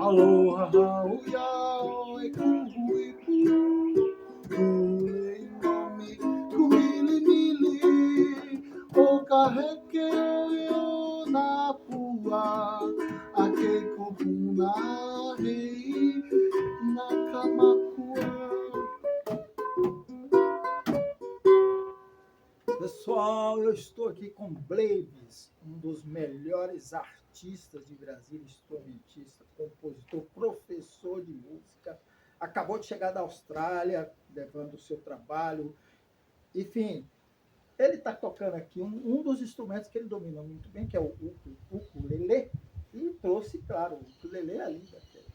Aloha, hauia, oi, kuhuipu, kulei mami, kumili mili, o kaheke o na pua, ake kohuna hei, na kamakua. Pessoal, eu estou aqui com Blades, um dos melhores artistas de Brasília, instrumentista, compositor, professor de música. Acabou de chegar da Austrália, levando o seu trabalho. Enfim, ele está tocando aqui um dos instrumentos que ele domina muito bem, que é o ukulele, e trouxe, claro, o ukulele ali, daquele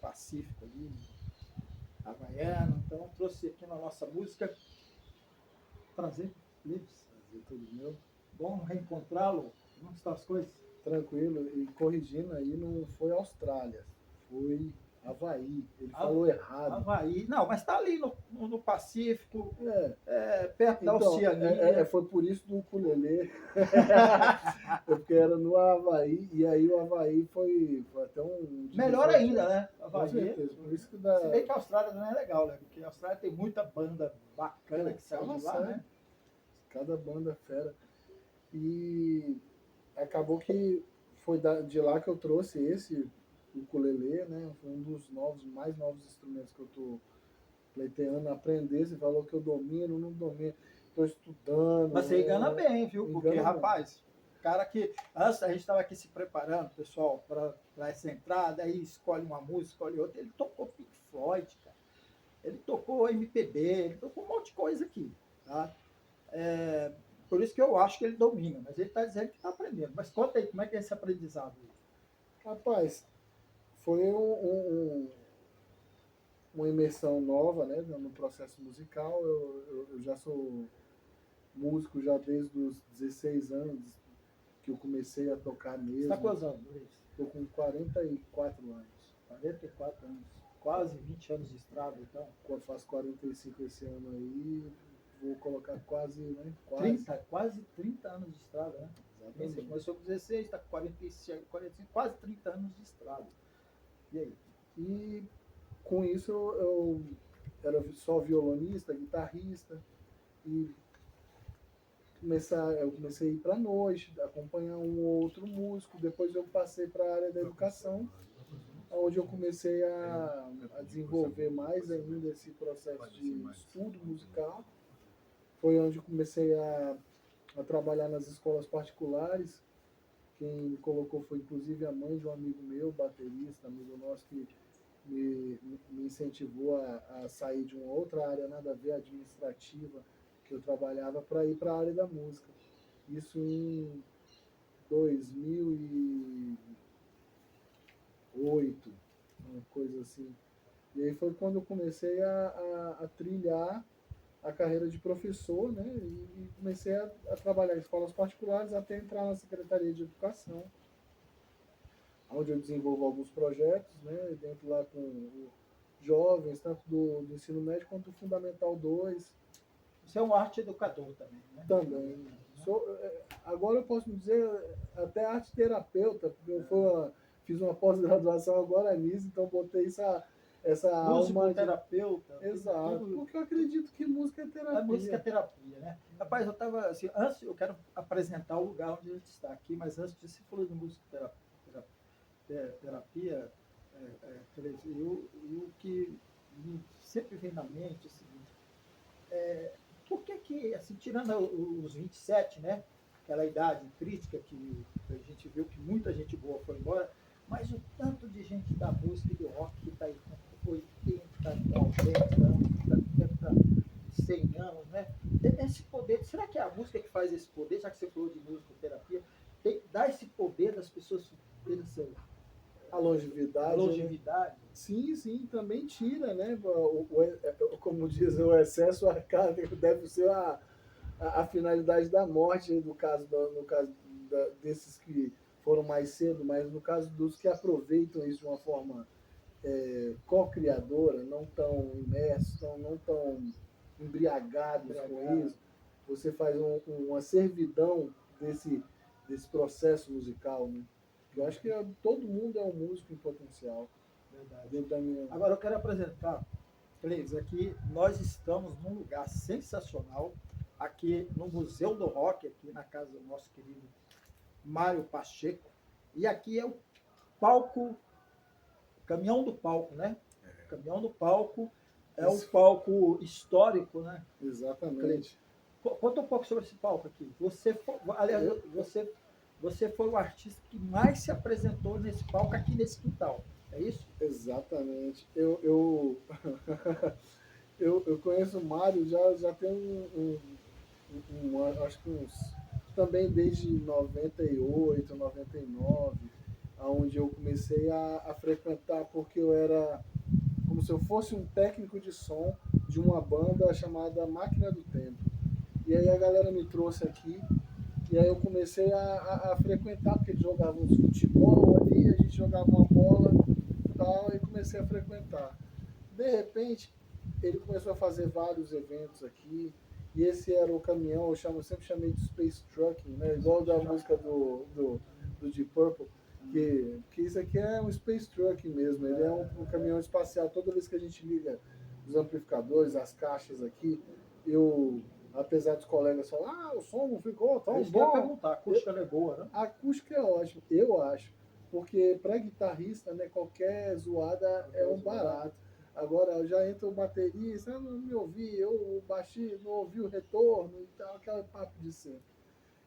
Pacífico ali, havaiano. Então, trouxe aqui na nossa música. Prazer, Blades. Tudo meu. Bom reencontrá-lo. Como estão as coisas? Tranquilo. E corrigindo aí, não foi Austrália, foi Havaí. Ele falou errado. Havaí. Não, mas está ali no Pacífico, perto da Então, Oceania. foi por isso do ukulele. Porque era no Havaí, e aí o Havaí foi até um... Melhor ainda, né? Com certeza. Por isso que dá... Se bem que a Austrália não é legal, né? Porque a Austrália tem muita banda bacana que saiu de lá, né? Cada banda fera. E acabou que foi de lá que eu trouxe esse ukulele, né? Foi um dos mais novos instrumentos que eu tô pleiteando aprender. Você falou que eu domino, não domino. Estou estudando. Mas você engana bem, viu? Porque, Engana rapaz, cara que... Antes a gente estava aqui se preparando, pessoal, para essa entrada, aí escolhe uma música, escolhe outra. Ele tocou Pink Floyd, cara. Ele tocou MPB, ele tocou um monte de coisa aqui, tá? Por isso que eu acho que ele domina, mas ele está dizendo que está aprendendo. Mas conta aí, como é que é esse aprendizado? Rapaz, foi uma imersão nova, né, no processo musical. Eu já sou músico já desde os 16 anos que eu comecei a tocar mesmo. Você está quantos anos, Luiz? Estou com 44 anos. 44 anos. Quase 20 anos de estrada, então. Eu faço 45 esse ano aí, vou colocar quase, né? Quase 30 anos de estrada, né? Exatamente. Você começou com 16, está com 45, quase 30 anos de estrada. E aí? E com isso eu era só violonista, guitarrista, e eu comecei a ir para a noite, acompanhar um ou outro músico. Depois eu passei para a área da educação, onde eu comecei a desenvolver mais ainda esse processo de estudo musical. Foi onde eu comecei a trabalhar nas escolas particulares. Quem me colocou foi inclusive a mãe de um amigo meu, baterista, amigo nosso, que me incentivou a sair de uma outra área, nada a ver, administrativa, que eu trabalhava, para ir para a área da música. Isso em 2008, uma coisa assim. E aí foi quando eu comecei a trilhar a carreira de professor, né? E comecei a trabalhar em escolas particulares até entrar na Secretaria de Educação, onde eu desenvolvo alguns projetos, né? Dentro lá com jovens, tanto do ensino médio quanto do Fundamental 2. Você é um arte educador também, né? Também. Agora eu posso dizer até arte terapeuta, porque eu fiz uma pós-graduação agora nisso, então botei essa alma terapeuta. Exato, porque eu acredito que música é terapia. A música é terapia, né? Rapaz, eu estava assim, antes eu quero apresentar o lugar onde a gente está aqui, mas antes disso, você falou de música terapia, e o que sempre vem na mente é o seguinte, por que, assim, tirando os 27, né? Aquela idade crítica que a gente viu que muita gente boa foi embora, mas o tanto de gente da música e do rock que está aí com 80, 90 anos, deve estar 100 anos, né? Tem esse poder. Será que é a música que faz esse poder? Já que você falou de musicoterapia, dá esse poder das pessoas terem a longevidade. A longevidade. Né? Sim, também tira, né? Como diz, o excesso deve ser a finalidade da morte, no caso desses que foram mais cedo, mas no caso dos que aproveitam isso de uma forma co-criadora, não tão imersos, não tão embriagados com isso, você faz uma servidão desse processo musical, né? Eu acho que todo mundo é um músico em potencial. Verdade. dentro da minha... Agora eu quero apresentar, Cleis, aqui nós estamos num lugar sensacional, aqui no Museu do Rock, aqui na casa do nosso querido Mário Pacheco. E aqui é o palco, caminhão do palco, né? Caminhão do palco é um Isso. palco histórico, né? Exatamente. Conta um pouco sobre esse palco aqui. Aliás, você foi o artista que mais se apresentou nesse palco aqui nesse quintal. É isso? Exatamente. Eu conheço o Mário já tem acho que também desde 98, 99, aonde eu comecei a frequentar, porque eu era como se eu fosse um técnico de som de uma banda chamada Máquina do Tempo. E aí a galera me trouxe aqui, e aí eu comecei a frequentar, porque eles jogavam uns futebol ali, a gente jogava uma bola e tal, e comecei a frequentar. De repente, ele começou a fazer vários eventos aqui, e esse era o caminhão, eu sempre chamei de Space Trucking, né? Igual da música do Deep Purple, que isso aqui é um Space Trucking mesmo, ele é um caminhão espacial. Toda vez que a gente liga os amplificadores, as caixas aqui, apesar dos colegas falar, o som não ficou tão Isso que eu ia bom. perguntar, a acústica é boa, né? A acústica é ótima, eu acho, porque para guitarrista, né, qualquer zoada é um barato. Agora já entra o baterista, eu não me ouvi, o baixista não ouvi o retorno e tal, aquele papo de sempre,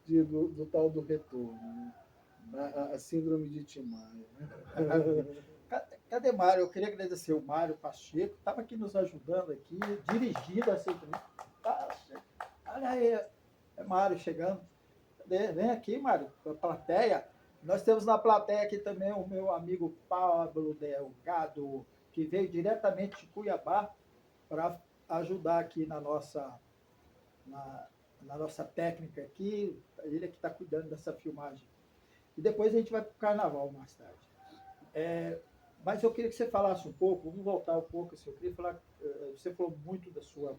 do tal do retorno, né? A síndrome de Tim Maia, né? Cadê Mário? Eu queria agradecer o Mário Pacheco, estava aqui nos ajudando aqui, dirigindo essa entrevista. Olha aí, é Mário chegando. Vem aqui, Mário, para a plateia. Nós temos na plateia aqui também o meu amigo Pablo Delgado, que veio diretamente de Cuiabá para ajudar aqui na, na nossa técnica aqui. Ele é que está cuidando dessa filmagem. E depois a gente vai para o carnaval mais tarde. Mas eu queria que você falasse um pouco, vamos voltar um pouco, assim, eu queria falar, você falou muito da sua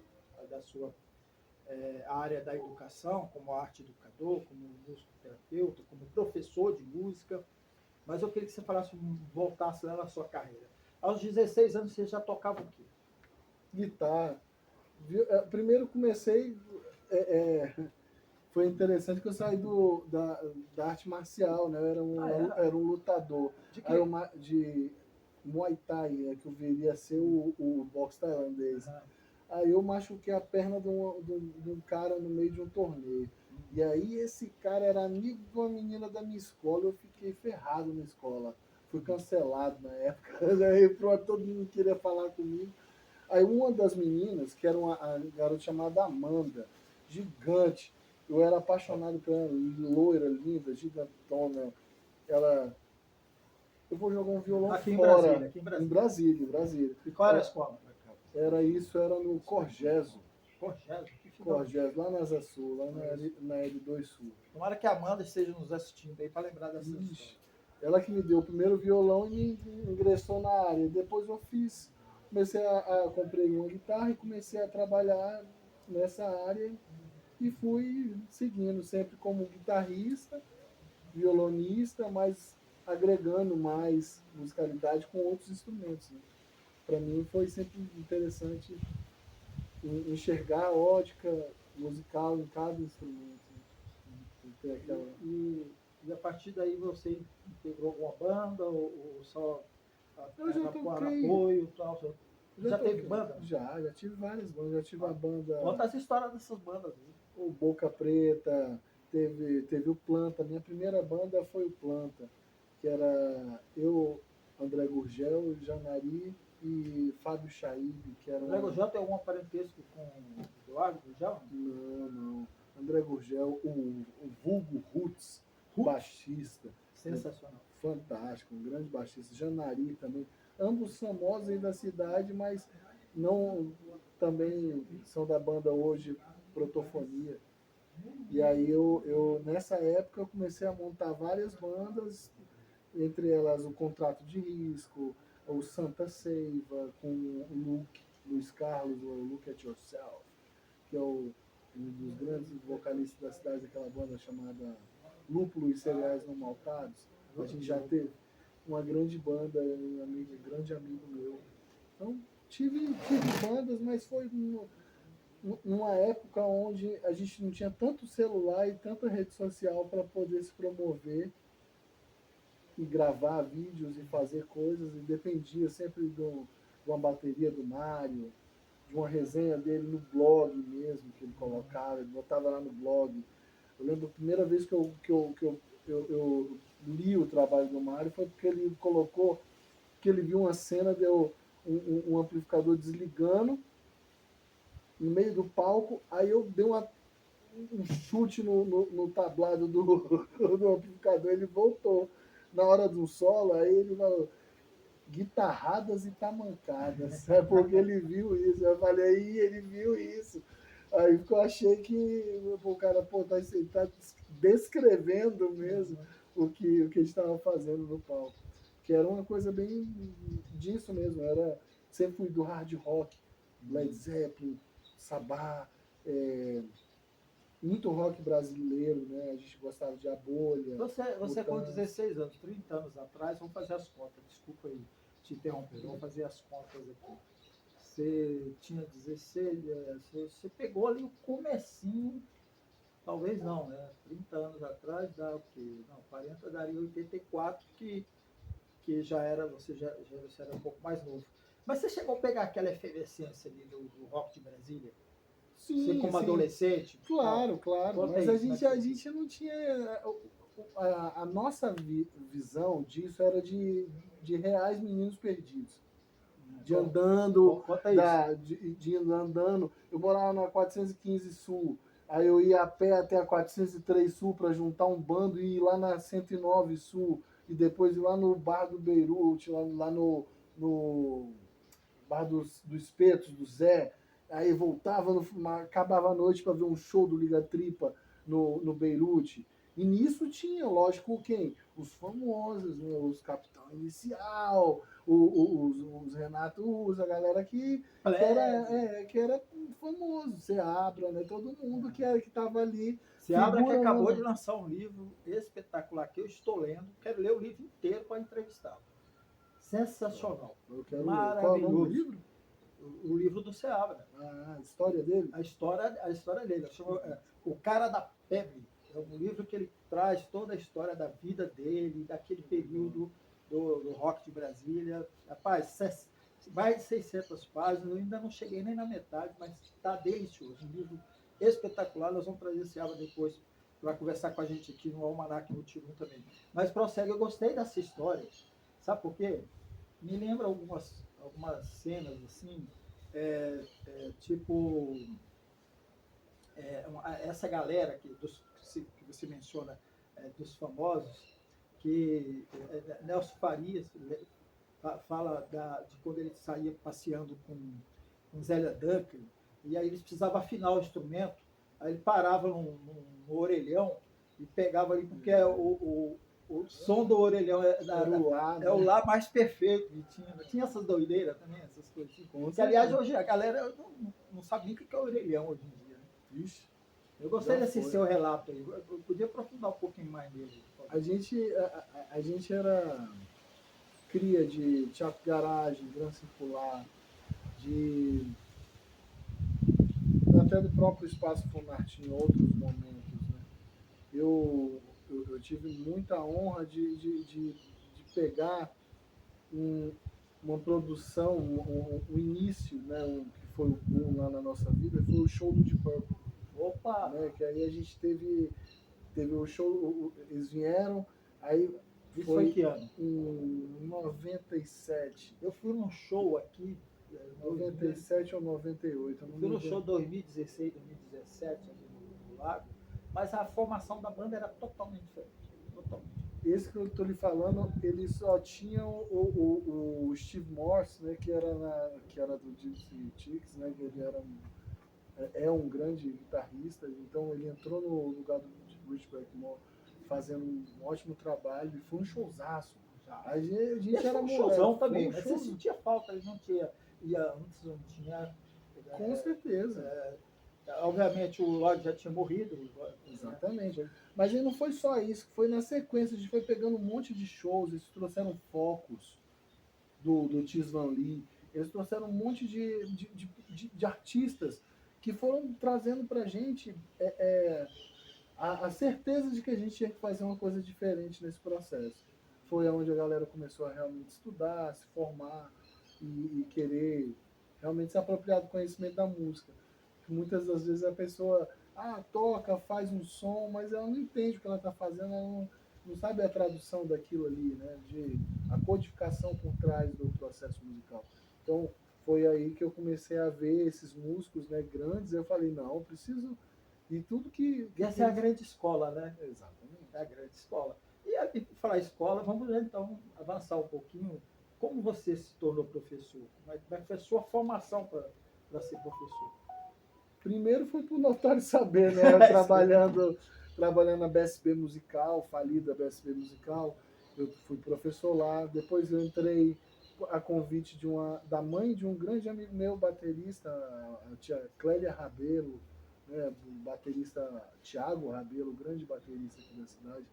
área da educação, como arte educador, como musicoterapeuta, como professor de música, mas eu queria que você voltasse lá na sua carreira. Aos 16 anos você já tocava o quê? Guitarra. Primeiro comecei, foi interessante que eu saí da arte marcial, né? Era um lutador. De quê? De Muay Thai, que eu viria a ser o boxe tailandês. Uhum. Aí eu machuquei a perna de um cara no meio de um torneio. E aí esse cara era amigo de uma menina da minha escola, eu fiquei ferrado na escola. Fui cancelado na época. Aí pronto, todo mundo queria falar comigo. Aí uma das meninas, que era a garota chamada Amanda, gigante, eu era apaixonado por ela, loira, linda, gigantona. Ela. Eu vou jogar um violão Aqui fora. Brasília, aqui Em Brasília. E qual era a escola? Era no Corgeso. Corgeso, que final. Corgeso, lá na Asa Sul, lá na L2 Sul. Tomara que a Amanda esteja nos assistindo aí para lembrar dessa história. Ela que me deu o primeiro violão e me ingressou na área. Depois eu comprei uma guitarra e comecei a trabalhar nessa área e fui seguindo sempre como guitarrista, violonista, mas agregando mais musicalidade com outros instrumentos, né? Para mim foi sempre interessante enxergar a ótica musical em cada instrumento, né? E a partir daí você integrou alguma banda ou só eu já toquei apoio tal? Já teve banda? Já tive várias bandas. Já tive a banda. Conta as histórias dessas bandas aí. O Boca Preta, teve o Planta. Minha primeira banda foi o Planta, que era eu, André Gurgel, Janari e Fábio Chaib, que era. André Gurgel tem algum parentesco com o Eduardo Gurgel? Não. André Gurgel, o vulgo Roots, baixista. Sensacional. Fantástico, um grande baixista. Janari também. Ambos famosos aí da cidade, mas não também são da banda hoje Protofonia. E aí eu nessa época eu comecei a montar várias bandas, entre elas o Contrato de Risco, o Santa Seiva, com o Luiz Carlos, o Look at Yourself, que é um dos grandes vocalistas da cidade, daquela banda chamada Lúpulo e Cereais Não Maltados. A gente já teve. uma grande banda, um amigo, grande amigo meu. Então, tive bandas, mas foi numa época onde a gente não tinha tanto celular e tanta rede social para poder se promover e gravar vídeos e fazer coisas, e dependia sempre de uma bateria do Mário, de uma resenha dele no blog mesmo, que ele colocava, ele botava lá no blog. Eu lembro a primeira vez que eu li o trabalho do Mário foi porque ele colocou que ele viu uma cena, deu um amplificador desligando no meio do palco, aí eu dei um chute no tablado do amplificador, ele voltou. Na hora do solo, aí ele falou, guitarradas e tamancadas, sabe? Porque ele viu isso. Eu falei, aí ele viu isso. Aí eu achei que o cara, pô, tá descrevendo mesmo o que a gente estava fazendo no palco. Que era uma coisa bem disso mesmo. Sempre fui do hard rock, Led Zeppelin, Sabá, muito rock brasileiro, né? A gente gostava de A Bolha. Você com Mutantes. 16 anos, 30 anos atrás, vamos fazer as contas, desculpa aí te interromper, vamos fazer as contas aqui. Você tinha 16, você pegou ali o comecinho, talvez não, né? 30 anos atrás dá o quê? Não, 40 daria 84, que já era, você era um pouco mais novo. Mas você chegou a pegar aquela efervescência ali do rock de Brasília? Você Sim, como sim. adolescente? Claro, claro. Conta Mas aí, a como é gente, que a foi? gente não tinha. A nossa visão disso era de reais meninos perdidos. De andando, Conta isso. de andando. Eu morava na 415 Sul. Aí eu ia a pé até a 403 Sul para juntar um bando e ir lá na 109 Sul. E depois ir lá no Bar do Beirute, lá no Bar do Espetos, do Zé. Aí voltava, acabava a noite para ver um show do Liga Tripa no Beirute. E nisso tinha, lógico, quem? Os famosos, né? Os Capitão Inicial, os Renato Russo, a galera que era famoso. Seabra, né? Todo mundo que estava ali Seabra que acabou de figurando. lançar um livro espetacular que eu estou lendo, quero ler o livro inteiro para entrevistá-lo. Sensacional, Eu quero ler. Qual é o nome do maravilhoso. livro? O livro do Seabra, A história dele? a história dele, chama, O Cara da Pebre. É um livro que ele traz toda a história da vida dele, daquele período do rock de Brasília. Rapaz, mais de 600 páginas, eu ainda não cheguei nem na metade, mas está delicioso. Um livro espetacular. Nós vamos trazer esse Seabra depois para conversar com a gente aqui no Almanac no Tirum também. Mas prossegue, eu gostei dessa história. Sabe por quê? Me lembra algumas cenas assim, tipo essa galera que você menciona, dos famosos, que Nelson Farias fala de quando ele saía passeando com Zélia Duncan, e aí eles precisavam afinar o instrumento, aí ele parava no orelhão e pegava ali, porque o som do orelhão é o lá mais perfeito. E tinha essas doideiras também, essas coisas assim. Que, aliás, hoje a galera não sabe nem o que é orelhão hoje em dia. Né? Vixe. Eu gostei desse seu relato aí. Eu podia aprofundar um pouquinho mais nele. A gente era cria de Teatro Garagem, Gran Circular, até do próprio Espaço Funarte em outros momentos. Né? Eu tive muita honra de pegar uma produção, um início, né, que foi o boom lá na nossa vida, foi o show do Deep Purple. Opa! Né, que aí a gente teve o show, eles vieram, aí Isso foi que ano? Em 97. Eu fui num show aqui. 97 ou 98. Eu fui no show 2016, 2017, ali no Lago, mas a formação da banda era totalmente diferente. Totalmente. Esse que eu estou lhe falando, ele só tinha o Steve Morse, né, que era do Gypsy Chicks, né, que ele é um grande guitarrista, então ele entrou no lugar do Rich Blackmore fazendo um ótimo trabalho e foi um showzaço. A gente era um showzão também, mas você sentia falta, ele não tinha, ia antes, não tinha. Com certeza. Obviamente o Lorde já tinha morrido. Exatamente. Mas aí não foi só isso, foi na sequência, a gente foi pegando um monte de shows, eles trouxeram focos do Tis Van Lee, eles trouxeram um monte de artistas que foram trazendo pra gente a certeza de que a gente tinha que fazer uma coisa diferente nesse processo. Foi onde a galera começou a realmente estudar, se formar e querer realmente se apropriar do conhecimento da música. Muitas das vezes a pessoa toca, faz um som, mas ela não entende o que ela está fazendo, ela não sabe a tradução daquilo ali, né? A codificação por trás do processo musical. Então, foi aí que eu comecei a ver esses músicos, né, grandes, eu falei, não, eu preciso de tudo que... E essa é a grande escola, né? Exatamente. É a grande escola. E aqui, por falar escola, vamos então avançar um pouquinho. Como você se tornou professor? Como é que foi a sua formação para ser professor? Primeiro foi por notório saber, né? Eu trabalhando na BSB Musical, falida BSB Musical, eu fui professor lá. Depois eu entrei a convite da mãe de um grande amigo meu, baterista, a tia Clélia Rabelo, né? O baterista Tiago Rabelo, grande baterista aqui da cidade.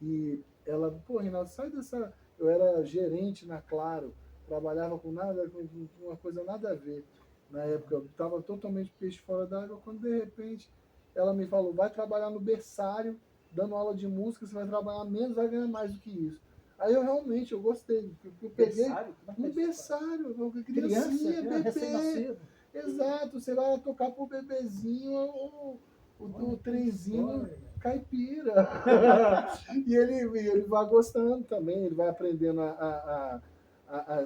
E ela, pô, Reinaldo, sai dessa... Eu era gerente na Claro, trabalhava com uma coisa nada a ver. Na época eu estava totalmente peixe fora d'água, quando de repente ela me falou, vai trabalhar no berçário, dando aula de música, você vai trabalhar menos, vai ganhar mais do que isso. Aí eu gostei, eu peguei um berçário, criancinha, bebê. Exato, você vai tocar pro bebezinho o trenzinho caipira. E ele vai gostando também, ele vai aprendendo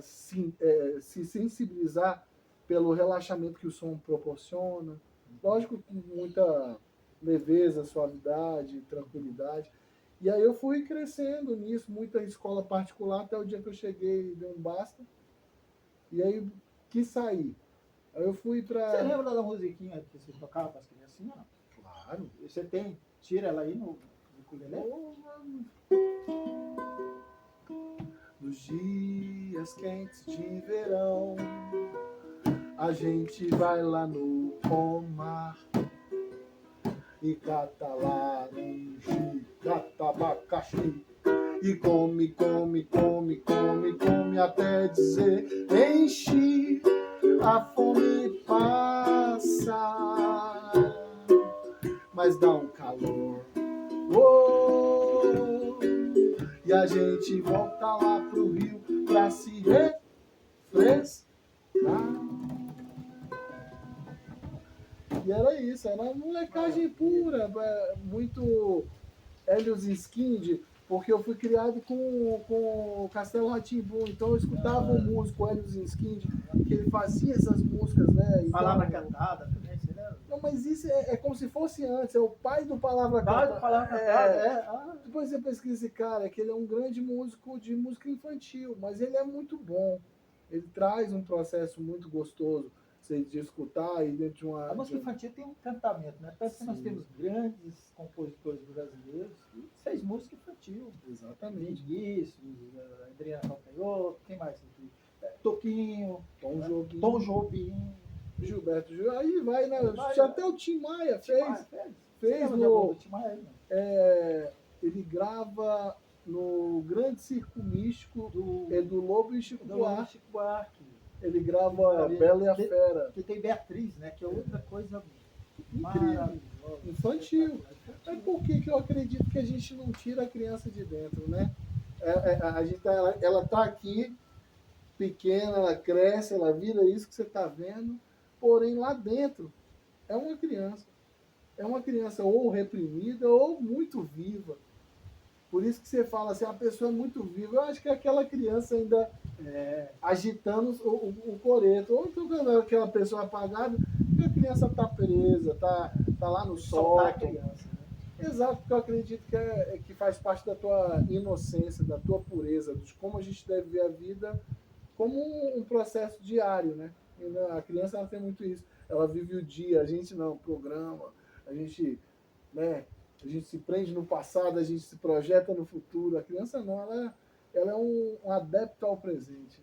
se sensibilizar pelo relaxamento que o som proporciona. Lógico, com muita leveza, suavidade, tranquilidade. E aí eu fui crescendo nisso, muita escola particular, até o dia que eu cheguei e dei um basta. E aí quis sair. Aí eu fui para... Você lembra da musiquinha que você tocava para as criancinhas? Claro. Você tem? Tira ela aí no ukulele? Nos dias quentes de verão, a gente vai lá no pomar e cata laranja, cata abacaxi e come até dizer enche, a fome passa, mas dá um calor. E a gente volta lá pro rio pra se refrescar. E era isso, era uma molecagem pura, muito Hélio Skind, porque eu fui criado com o Castelo Rá-Tim-Bum, então eu escutava o músico Hélio Skind, que ele fazia essas músicas, né? Palavra cantada também, você lembra? Não, mas isso é como se fosse antes, é o pai do Palavra Cantada. Pai do Palavra Cantada, Depois você pesquisa esse cara, que ele é um grande músico de música infantil, mas ele é muito bom. Ele traz um processo muito gostoso de escutar e dentro de uma... A música infantil tem um cantamento, né? Tanto que nós temos grandes compositores brasileiros que fez música infantil. Exatamente. Vinícius, Adriano Calcanhoto, quem mais aqui? Toquinho, Tom Jobim, Gilberto Gil, aí vai, né? Até o Tim Maia fez no... Tim Maia aí, ele grava no Grande Circo Místico do Lobo e Chico Buarque. Ele grava Bela e a Fera. Que tem Beatriz, né? Que é outra coisa incrível, infantil. É por que eu acredito que a gente não tira a criança de dentro, né? Ela tá aqui, pequena, ela cresce, ela vira isso que você está vendo, porém lá dentro é uma criança. É uma criança ou reprimida ou muito viva. Por isso que você fala assim, a pessoa é muito viva. Eu acho que é aquela criança ainda agitando o coreto. Ou então aquela pessoa apagada, porque a criança está presa, tá lá no sol. Né? Exato, porque eu acredito que faz parte da tua inocência, da tua pureza, de como a gente deve ver a vida como um processo diário, né? E a criança ela tem muito isso. Ela vive o dia, a gente não, programa, a gente, né? A gente se prende no passado, a gente se projeta no futuro. A criança não, ela é um adepto ao presente.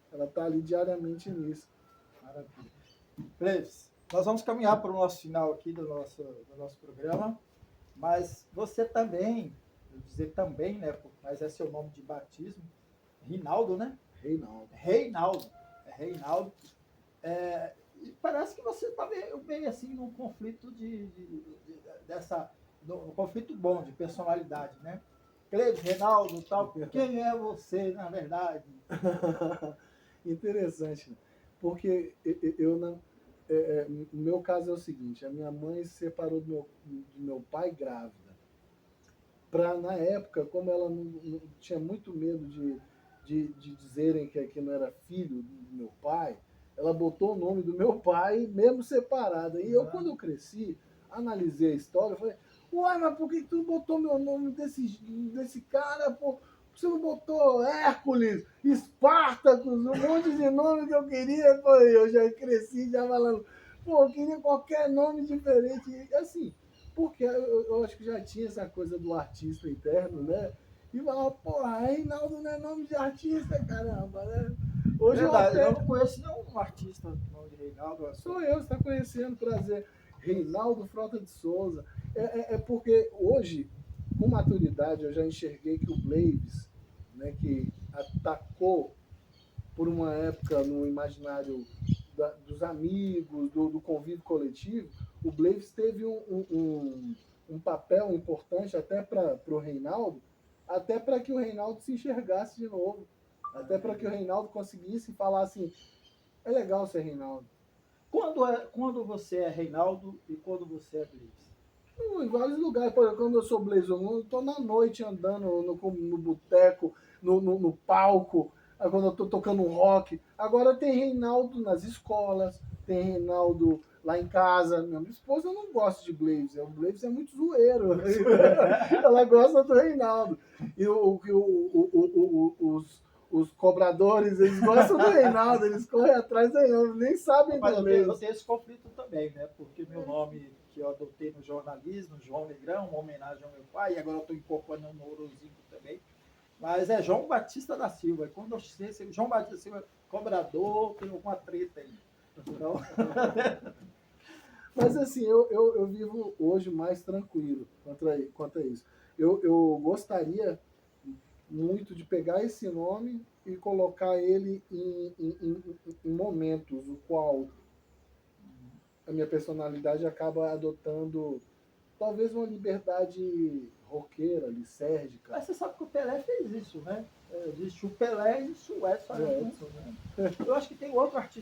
Ela está ali diariamente nisso. Maravilha. Preves, Nós vamos caminhar para o nosso final aqui do nosso programa, mas você também, vou dizer também, né? Mas é seu nome de batismo, Rinaldo, né? Reinaldo. Reinaldo. É Reinaldo. E parece que você está meio assim num conflito num conflito bom de personalidade, né? Cleide, Reinaldo, tal. Quem é você, na verdade? Interessante, né? Porque eu não. O meu caso é o seguinte: a minha mãe se separou do meu pai grávida. Na época, como ela não tinha muito medo de dizerem que não era filho do meu pai, ela botou o nome do meu pai, mesmo separada. E eu, quando eu cresci, analisei a história, eu falei, uai, mas por que tu botou meu nome desse cara, pô? Você não botou Hércules, Espartacus, um monte de nome que eu queria, pô, eu já cresci já falando, pô, eu queria qualquer nome diferente. E, assim, porque eu acho que já tinha essa coisa do artista interno, né? E falava, porra, Reinaldo não é nome de artista, caramba, né? Hoje eu Verdade, eu até. não conheço nenhum artista com nome de Reinaldo. Sou eu, você está conhecendo, prazer. Reinaldo Frota de Souza. É porque hoje, com maturidade, eu já enxerguei que o Blaves, né, que atacou por uma época no imaginário dos amigos, do convívio coletivo, o Blaves teve um papel importante até para o Reinaldo, até para que o Reinaldo se enxergasse de novo, até para que o Reinaldo conseguisse falar assim, é legal ser Reinaldo. Quando você é Reinaldo e quando você é Blaze? Em vários lugares, por exemplo, quando eu sou Blaze, eu estou na noite andando no boteco, no palco, aí quando eu estou tocando um rock. Agora tem Reinaldo nas escolas, tem Reinaldo lá em casa. Minha esposa não gosta de Blaze, o Blaze é muito zoeiro. Ela gosta do Reinaldo. E os cobradores, eles gostam do Reinaldo, eles correm atrás do Reinaldo, nem sabem Mas do eu Blaze. tenho esse conflito também, né? Porque meu nome que eu adotei no jornalismo, João Negrão, uma homenagem ao meu pai, e agora eu estou incorporando no Orozinho também. Mas é João Batista da Silva. E quando eu sei se João Batista da Silva cobrador, tem alguma treta aí. Então, Mas assim, eu vivo hoje mais tranquilo quanto a isso. Eu gostaria muito de pegar esse nome e colocar ele em momentos o qual a minha personalidade acaba adotando talvez uma liberdade roqueira, lisérgica. mas você sabe que o Pelé fez isso, né? Existe o Pelé e isso é só É. Edson, né? Eu acho que tem outro artista